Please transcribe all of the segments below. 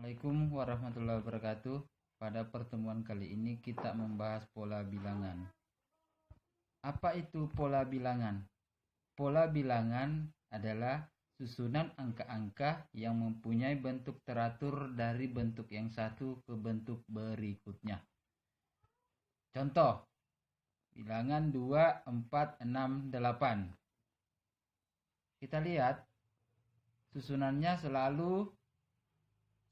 Assalamualaikum warahmatullahi wabarakatuh. Pada pertemuan kali ini kita membahas pola bilangan. Apa itu pola bilangan? Pola bilangan adalah susunan angka-angka yang mempunyai bentuk teratur dari bentuk yang satu ke bentuk berikutnya. Contoh, bilangan 2, 4, 6, 8. Kita lihat susunannya selalu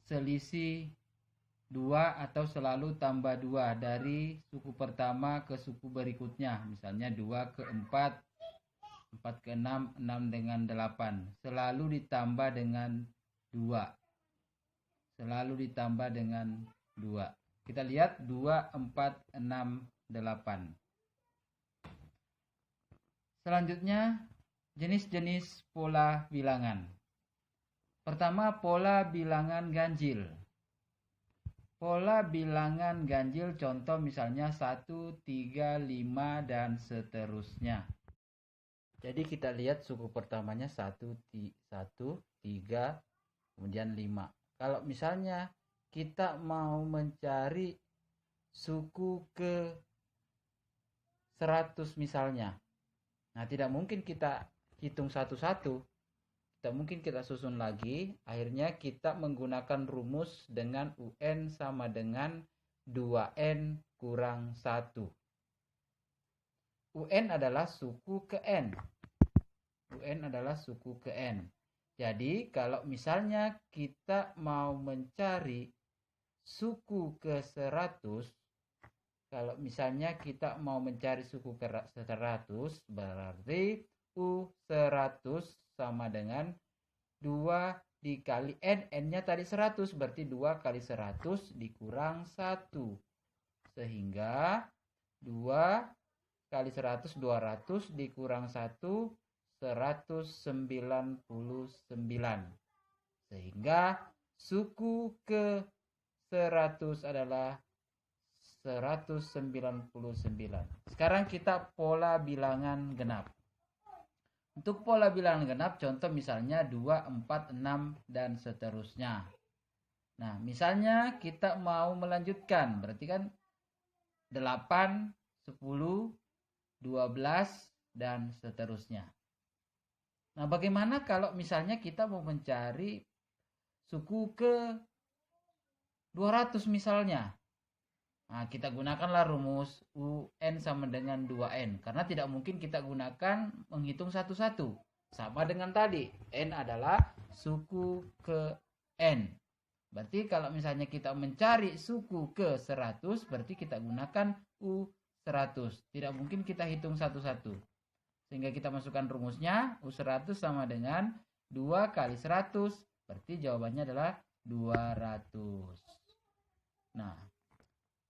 selisih 2 atau selalu tambah 2 dari suku pertama ke suku berikutnya. Misalnya 2 ke 4, 4 ke 6, 6 dengan 8. Selalu ditambah dengan 2. Selalu ditambah dengan 2. Kita lihat 2, 4, 6, 8. Selanjutnya, jenis-jenis pola bilangan. Pertama, pola bilangan ganjil. Pola bilangan ganjil contoh misalnya 1, 3, 5, dan seterusnya. Jadi kita lihat suku pertamanya 1, 3, kemudian 5. Kalau misalnya kita mau mencari suku ke 100 misalnya. Nah, tidak mungkin kita hitung satu-satu. Tidak mungkin kita susun lagi, akhirnya kita menggunakan rumus dengan UN sama dengan 2N kurang 1. UN adalah suku ke N. UN adalah suku ke N. Jadi kalau misalnya kita mau mencari suku ke 100, kalau misalnya kita mau mencari suku ke 100, berarti U100 sama dengan 2 dikali N. N-nya tadi 100, berarti 2 kali 100 dikurang 1. Sehingga 2 kali 100, 200 dikurang 1, 199. Sehingga suku ke 100 adalah 199. Sekarang kita pola bilangan genap. Untuk pola bilangan genap, contoh misalnya 2, 4, 6, dan seterusnya. Nah, misalnya kita mau melanjutkan, berarti kan 8, 10, 12, dan seterusnya. Nah, bagaimana kalau misalnya kita mau mencari suku ke 200 misalnya? Nah, kita gunakanlah rumus UN sama dengan 2N. Karena tidak mungkin kita gunakan menghitung satu-satu. Sama dengan tadi. N adalah suku ke N. Berarti kalau misalnya kita mencari suku ke 100, berarti kita gunakan U100. Tidak mungkin kita hitung satu-satu. Sehingga kita masukkan rumusnya. U100 sama dengan 2 kali 100. Berarti jawabannya adalah 200. Nah,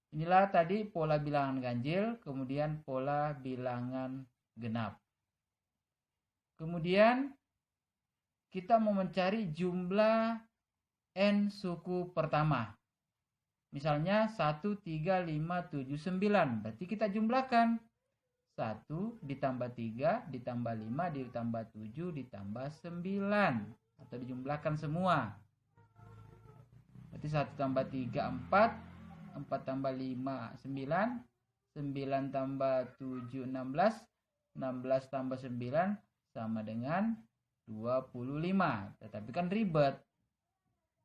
inilah tadi pola bilangan ganjil, kemudian pola bilangan genap. Kemudian kita mau mencari jumlah N suku pertama. Misalnya 1, 3, 5, 7, 9. Berarti kita jumlahkan. 1 ditambah 3 ditambah 5 ditambah 7 ditambah 9. Atau dijumlahkan semua. Berarti 1 tambah 3, 4. 4 tambah 5, 9. 9 tambah 7, 16. 16 tambah 9 sama dengan 25. Tetapi kan ribet.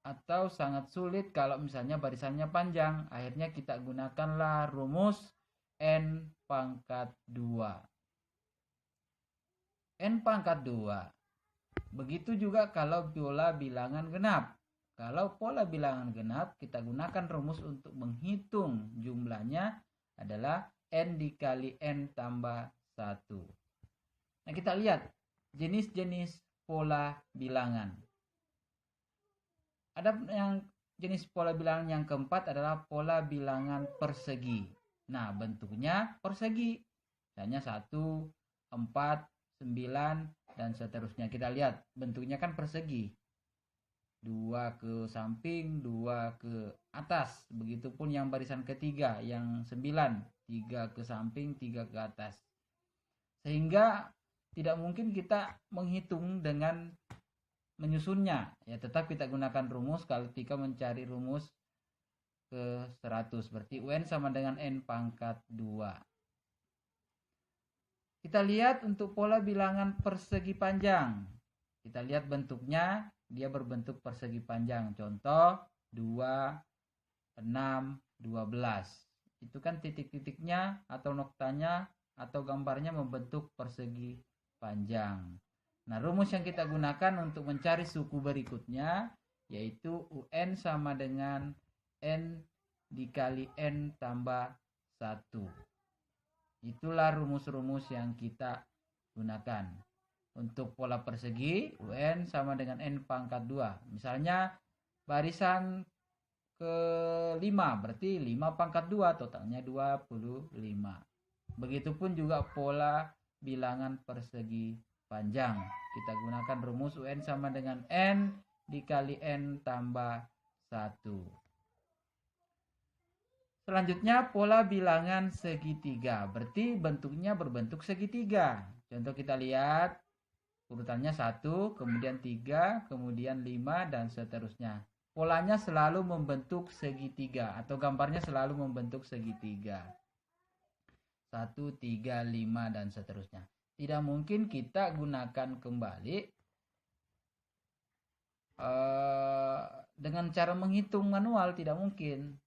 Atau sangat sulit kalau misalnya barisannya panjang. Akhirnya kita gunakanlah rumus N pangkat 2. N pangkat 2. Begitu juga kalau pola bilangan genap. Kalau pola bilangan genap, kita gunakan rumus untuk menghitung jumlahnya adalah N dikali N tambah 1. Nah, kita lihat jenis-jenis pola bilangan. Ada yang jenis pola bilangan yang keempat adalah pola bilangan persegi. Nah, bentuknya persegi. Misalnya 1, 4, 9, dan seterusnya. Kita lihat bentuknya kan persegi. 2 ke samping, 2 ke atas. Begitupun yang barisan ketiga, yang 9. 3 ke samping, 3 ke atas. Sehingga tidak mungkin kita menghitung dengan menyusunnya. Ya, tetap kita gunakan rumus ketika mencari rumus ke 100. Berarti UN sama dengan N pangkat 2. Kita lihat untuk pola bilangan persegi panjang. Kita lihat bentuknya, dia berbentuk persegi panjang. Contoh 2, 6, 12. Itu kan titik-titiknya atau noktanya atau gambarnya membentuk persegi panjang. Nah, rumus yang kita gunakan untuk mencari suku berikutnya yaitu UN sama dengan N dikali N tambah 1. Itulah rumus-rumus yang kita gunakan. Untuk pola persegi, UN sama dengan N pangkat 2. Misalnya barisan ke-5, berarti 5 pangkat 2, totalnya 25. Begitupun juga pola bilangan persegi panjang. Kita gunakan rumus UN sama dengan N dikali N tambah 1. Selanjutnya pola bilangan segitiga. Berarti bentuknya berbentuk segitiga. Contoh kita lihat urutannya 1, kemudian 3, kemudian 5 dan seterusnya. Polanya selalu membentuk segitiga atau gambarnya selalu membentuk segitiga. 1, 3, 5 dan seterusnya. Tidak mungkin kita gunakan kembali dengan cara menghitung manual, tidak mungkin.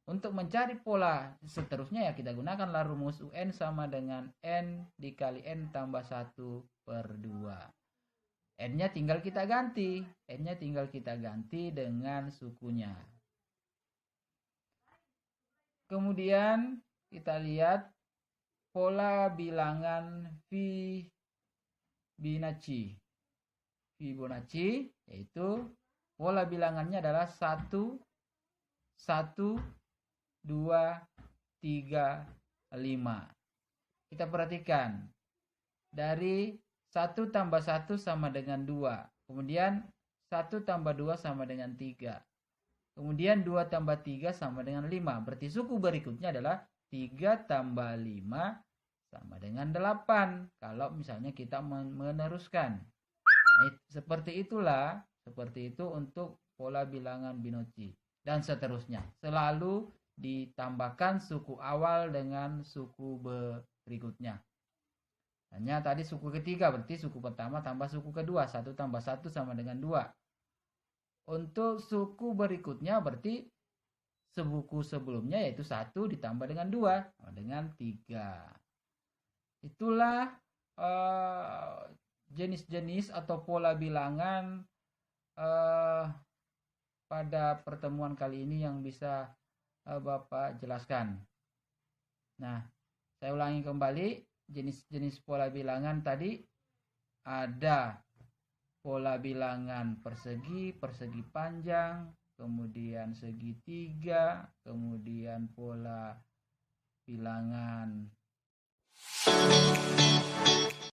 Untuk mencari pola seterusnya ya kita gunakanlah rumus UN sama dengan N dikali N tambah 1 per 2. N-nya tinggal kita ganti. N-nya tinggal kita ganti dengan sukunya. Kemudian kita lihat pola bilangan Fibonacci. Fibonacci yaitu pola bilangannya adalah 1, 1, 2, 3, 5. Kita perhatikan. Dari 1 tambah 1 sama dengan 2. Kemudian 1 tambah 2 sama dengan 3. Kemudian 2 tambah 3 sama dengan 5. Berarti suku berikutnya adalah 3 tambah 5 sama dengan 8. Kalau misalnya kita meneruskan. Nah, seperti itulah. Seperti itu untuk pola bilangan Fibonacci. Dan seterusnya. Selalu ditambahkan suku awal dengan suku berikutnya. Hanya tadi suku ketiga, berarti suku pertama tambah suku kedua. 1 tambah 1 sama dengan 2. Untuk suku berikutnya berarti sebuku sebelumnya yaitu 1 ditambah dengan 2 sama dengan 3. Itulah jenis-jenis atau pola bilangan pada pertemuan kali ini yang bisa Bapak jelaskan. Nah, saya ulangi kembali jenis-jenis pola bilangan tadi ada pola bilangan persegi, persegi panjang, kemudian segitiga, kemudian pola bilangan